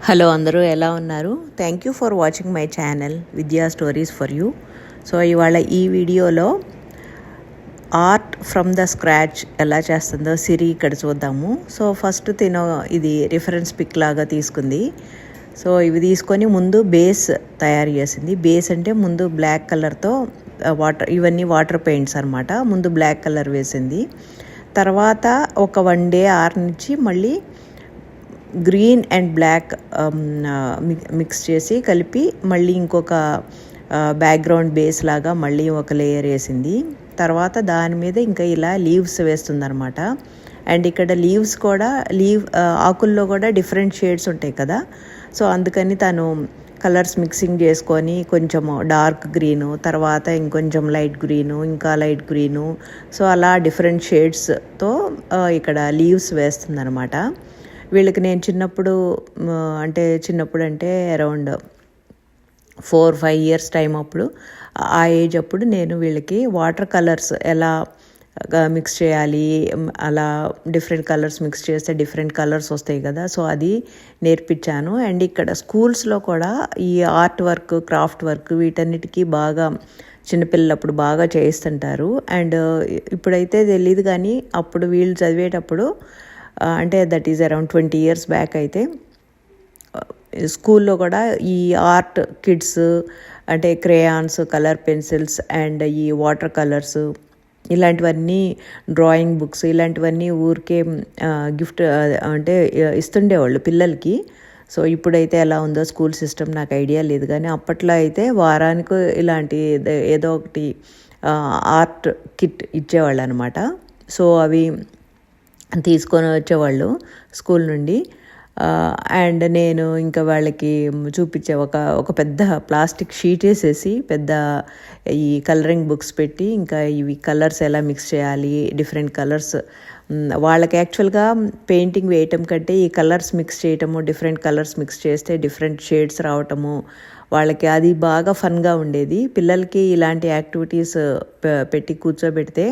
Hello అందరూ ఎలా ఉన్నారు? Thank you for watching my channel విద్యా స్టోరీస్ ఫర్ యూ. సో ఇవాళ ఈ వీడియోలో ఆర్ట్ ఫ్రమ్ ద స్క్రాచ్ ఎలా చేస్తుందో సిరి ఇక్కడ చూద్దాము. సో ఫస్ట్ ఇది రిఫరెన్స్ పిక్ లాగా తీసుకుంది. సో ఇవి తీసుకొని ముందు బేస్ తయారు చేసింది. బేస్ అంటే ముందు బ్లాక్ కలర్తో ఇవన్నీ వాటర్ పెయింట్స్ అనమాట. ముందు బ్లాక్ కలర్ వేసింది. తర్వాత ఒక 1 డే ఆరనిచ్చి మళ్ళీ గ్రీన్ అండ్ బ్లాక్ మిక్స్ చేసి కలిపి మళ్ళీ ఇంకొక బ్యాక్గ్రౌండ్ బేస్ లాగా మళ్ళీ ఒక లేయర్ వేసింది. తర్వాత దాని మీద ఇంకా ఇలా లీవ్స్ వేస్తుందన్నమాట. అండ్ ఇక్కడ లీవ్స్ కూడా ఆకుల్లో కూడా డిఫరెంట్ షేడ్స్ ఉంటాయి కదా. సో అందుకని తను కలర్స్ మిక్సింగ్ చేసుకొని కొంచెం డార్క్ గ్రీను, తర్వాత ఇంకొంచెం లైట్ గ్రీను, ఇంకా లైట్ గ్రీను, సో అలా డిఫరెంట్ షేడ్స్తో ఇక్కడ లీవ్స్ వేస్తుందన్నమాట. వీళ్ళకి నేను చిన్నప్పుడు అంటే అరౌండ్ 4-5 ఇయర్స్ టైం అప్పుడు, ఆ ఏజ్ అప్పుడు నేను వీళ్ళకి వాటర్ కలర్స్ ఎలా మిక్స్ చేయాలి, అలా డిఫరెంట్ కలర్స్ మిక్స్ చేస్తే డిఫరెంట్ కలర్స్ వస్తాయి కదా, సో అది నేర్పించాను. అండ్ ఇక్కడ స్కూల్స్లో కూడా ఈ ఆర్ట్ వర్క్, క్రాఫ్ట్ వర్క్ వీటన్నిటికీ బాగా చిన్నపిల్లలప్పుడు బాగా చేయిస్తుంటారు. అండ్ ఇప్పుడైతే తెలియదు కానీ అప్పుడు వీళ్ళు చదివేటప్పుడు అంటే that is around 20 years back అయితే స్కూల్లో కూడా ఈ ఆర్ట్ కిడ్స్ అంటే క్రేయాన్స్, కలర్ పెన్సిల్స్ అండ్ ఈ వాటర్ కలర్స్ ఇలాంటివన్నీ, డ్రాయింగ్ బుక్స్ ఇలాంటివన్నీ ఊరికే గిఫ్ట్ అంటే ఇస్తుండేవాళ్ళు పిల్లలకి. సో ఇప్పుడైతే ఎలా ఉందో స్కూల్ సిస్టమ్ నాకు ఐడియా లేదు కానీ అప్పట్లో అయితే వారానికి ఇలాంటి ఏదో ఒకటి ఆర్ట్ కిట్ ఇచ్చేవాళ్ళు అనమాట. సో అవి తీసుకొని వచ్చేవాళ్ళు స్కూల్ నుండి. అండ్ నేను ఇంకా వాళ్ళకి చూపించే ఒక పెద్ద ప్లాస్టిక్ షీట్ వేసేసి పెద్ద ఈ కలరింగ్ బుక్స్ పెట్టి ఇంకా ఇవి కలర్స్ ఎలా మిక్స్ చేయాలి, డిఫరెంట్ కలర్స్ వాళ్ళకి యాక్చువల్గా పెయింటింగ్ వేయటం కంటే ఈ కలర్స్ మిక్స్ చేయటము, డిఫరెంట్ కలర్స్ మిక్స్ చేస్తే డిఫరెంట్ షేడ్స్ రావటము వాళ్ళకి అది బాగా ఫన్గా ఉండేది. పిల్లలకి ఇలాంటి యాక్టివిటీస్ పెట్టి కూర్చోబెడితే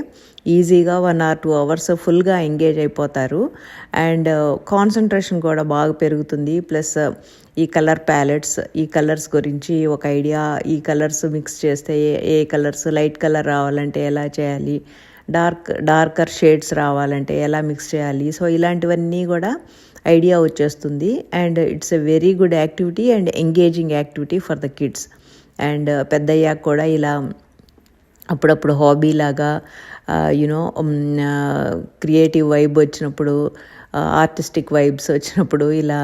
ఈజీగా 1 or 2 అవర్స్ ఫుల్గా ఎంగేజ్ అయిపోతారు. అండ్ కాన్సన్ట్రేషన్ కూడా బాగా పెరుగుతుంది. ప్లస్ ఈ కలర్ ప్యాలెట్స్, ఈ కలర్స్ గురించి ఒక ఐడియా, ఈ కలర్స్ మిక్స్ చేస్తే ఏ కలర్స్, లైట్ కలర్ రావాలంటే ఎలా చేయాలి, డార్కర్ షేడ్స్ రావాలంటే ఎలా మిక్స్ చేయాలి, సో ఇలాంటివన్నీ కూడా ఐడియా వచ్చేస్తుంది. And it's a very good activity and engaging activity for the kids. And పెద్దయ్యాక కూడా ఇలా అప్పుడప్పుడు హాబీ లాగా యూనో క్రియేటివ్ వైబ్ వచ్చినప్పుడు, ఆర్టిస్టిక్ వైబ్స్ వచ్చినప్పుడు ఇలా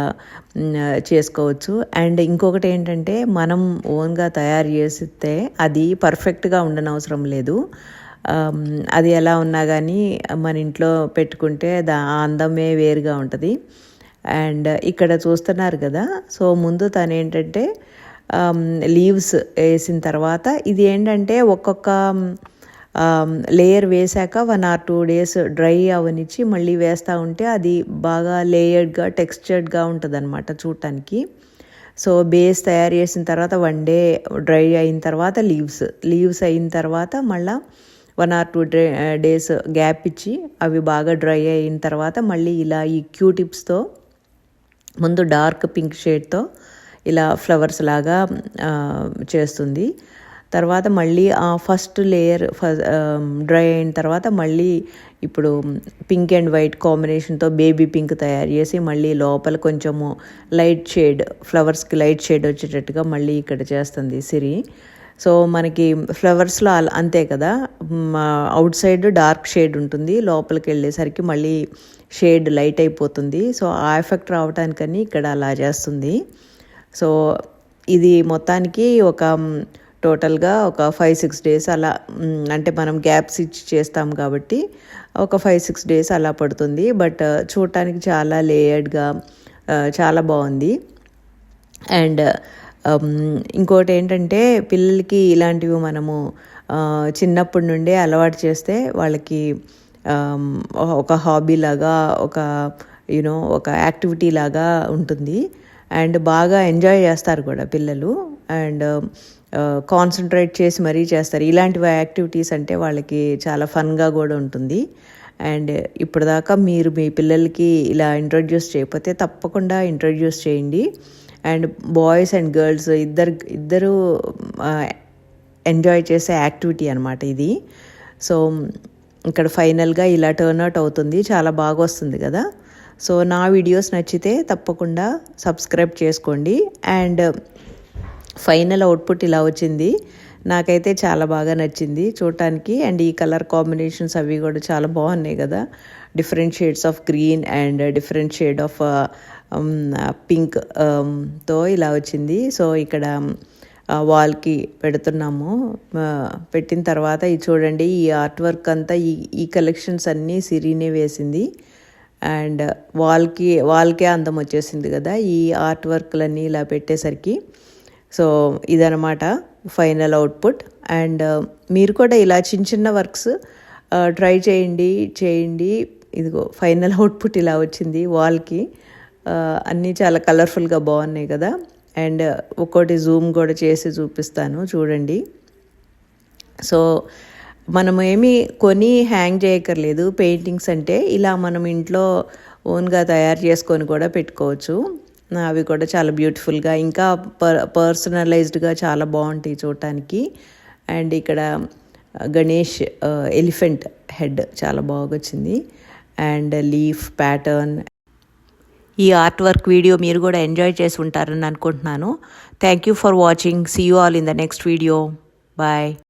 చేసుకోవచ్చు. అండ్ ఇంకొకటి ఏంటంటే మనం ఓన్గా తయారు చేస్తే అది పర్ఫెక్ట్గా ఉండనవసరం లేదు. అది ఎలా ఉన్నా కానీ మన ఇంట్లో పెట్టుకుంటే ఆ అందమే వేరుగా ఉంటుంది. అండ్ ఇక్కడ చూస్తున్నారు కదా, సో ముందు తను ఏంటంటే లీవ్స్ వేసిన తర్వాత ఇది ఏంటంటే ఒక్కొక్క లేయర్ వేసాక 1 or 2 days డ్రై అవనిచ్చి మళ్ళీ వేస్తూ ఉంటే అది బాగా లేయర్డ్గా, టెక్స్చర్డ్గా ఉంటుంది అనమాట చూడటానికి. సో బేస్ తయారు చేసిన తర్వాత 1 day డ్రై అయిన తర్వాత లీవ్స్ అయిన తర్వాత మళ్ళీ 1 or 2 days గ్యాప్ ఇచ్చి అవి బాగా డ్రై అయిన తర్వాత మళ్ళీ ఇలా ఈ క్యూటిప్స్తో ముందు డార్క్ పింక్ షేడ్తో ఇలా ఫ్లవర్స్ లాగా చేస్తుంది. తర్వాత మళ్ళీ ఆ ఫస్ట్ లేయర్ డ్రై అయిన తర్వాత మళ్ళీ ఇప్పుడు పింక్ అండ్ వైట్ కాంబినేషన్తో బేబీ పింక్ తయారు చేసి మళ్ళీ లోపల కొంచెము లైట్ షేడ్, ఫ్లవర్స్కి లైట్ షేడ్ వచ్చేటట్టుగా మళ్ళీ ఇక్కడ చేస్తుంది సిరి. సో మనకి ఫ్లవర్స్లో అంతే కదా, అవుట్ సైడ్ డార్క్ షేడ్ ఉంటుంది, లోపలికి వెళ్ళేసరికి మళ్ళీ షేడ్ లైట్ అయిపోతుంది. సో ఆ ఎఫెక్ట్ రావడానికని ఇక్కడ అలా చేస్తుంది. సో ఇది మొత్తానికి టోటల్గా ఒక 5-6 days అలా, అంటే మనం గ్యాప్స్ ఇచ్చి చేస్తాం కాబట్టి ఒక 5-6 days అలా పడుతుంది. బట్ చూడటానికి చాలా లేయర్డ్గా చాలా బాగుంది. అండ్ ఇంకోటి ఏంటంటే పిల్లలకి ఇలాంటివి మనము చిన్నప్పటి నుండే అలవాటు చేస్తే వాళ్ళకి ఒక హాబీ లాగా, ఒక యాక్టివిటీ లాగా ఉంటుంది. అండ్ బాగా ఎంజాయ్ చేస్తారు కూడా పిల్లలు. అండ్ కాన్సన్ట్రేట్ చేసి మరీ చేస్తారు. ఇలాంటి యాక్టివిటీస్ అంటే వాళ్ళకి చాలా ఫన్గా కూడా ఉంటుంది. అండ్ ఇప్పటిదాకా మీరు మీ పిల్లలకి ఇలా ఇంట్రొడ్యూస్ చేయకపోతే తప్పకుండా ఇంట్రొడ్యూస్ చేయండి. అండ్ బాయ్స్ అండ్ గర్ల్స్ ఇద్దరు ఎంజాయ్ చేసే యాక్టివిటీ అనమాట ఇది. సో ఇక్కడ ఫైనల్గా ఇలా టర్న్అవుట్ అవుతుంది, చాలా బాగా వస్తుంది కదా. సో నా వీడియోస్ నచ్చితే తప్పకుండా సబ్స్క్రైబ్ చేసుకోండి. అండ్ ఫైనల్ అవుట్పుట్ ఇలా వచ్చింది. నాకైతే చాలా బాగా నచ్చింది చూడటానికి. అండ్ ఈ కలర్ కాంబినేషన్స్ అవి కూడా చాలా బాగున్నాయి కదా. Different shades of green and different shade of pink తో ఇలా వచ్చింది. సో ఇక్కడ వాల్కి పెడుతున్నాము. పెట్టిన తర్వాత ఇది చూడండి, ఈ ఆర్ట్ వర్క్ అంతా ఈ కలెక్షన్స్ అన్నీ సిరీనే వేసింది. అండ్ వాల్కే అందం వచ్చేసింది కదా ఈ ఆర్ట్ వర్క్లన్నీ ఇలా పెట్టేసరికి. సో ఇదనమాట ఫైనల్ అవుట్పుట్. అండ్ మీరు కూడా ఇలా చిన్న చిన్న వర్క్స్ ట్రై చేయండి. ఇదిగో ఫైనల్ అవుట్పుట్ ఇలా వచ్చింది వాల్కి. అన్నీ చాలా కలర్ఫుల్గా బాగున్నాయి కదా. అండ్ ఒక్కోటి జూమ్ కూడా చేసి చూపిస్తాను చూడండి. సో మనం ఏమీ కొని హ్యాంగ్ చేయక్కర్లేదు. పెయింటింగ్స్ అంటే ఇలా మనం ఇంట్లో ఓన్గా తయారు చేసుకొని కూడా పెట్టుకోవచ్చు. అవి కూడా చాలా బ్యూటిఫుల్గా ఇంకా పర్సనలైజ్డ్గా చాలా బాగుంటాయి చూడటానికి. అండ్ ఇక్కడ గణేష్ ఎలిఫెంట్ హెడ్ చాలా బాగా వచ్చింది. And leaf pattern. ఈ ఆర్ట్ వర్క్ వీడియో మీరు కూడా ఎంజాయ్ చేసి ఉంటారని అనుకుంటున్నాను. Thank you for watching. See you all in the next video. Bye.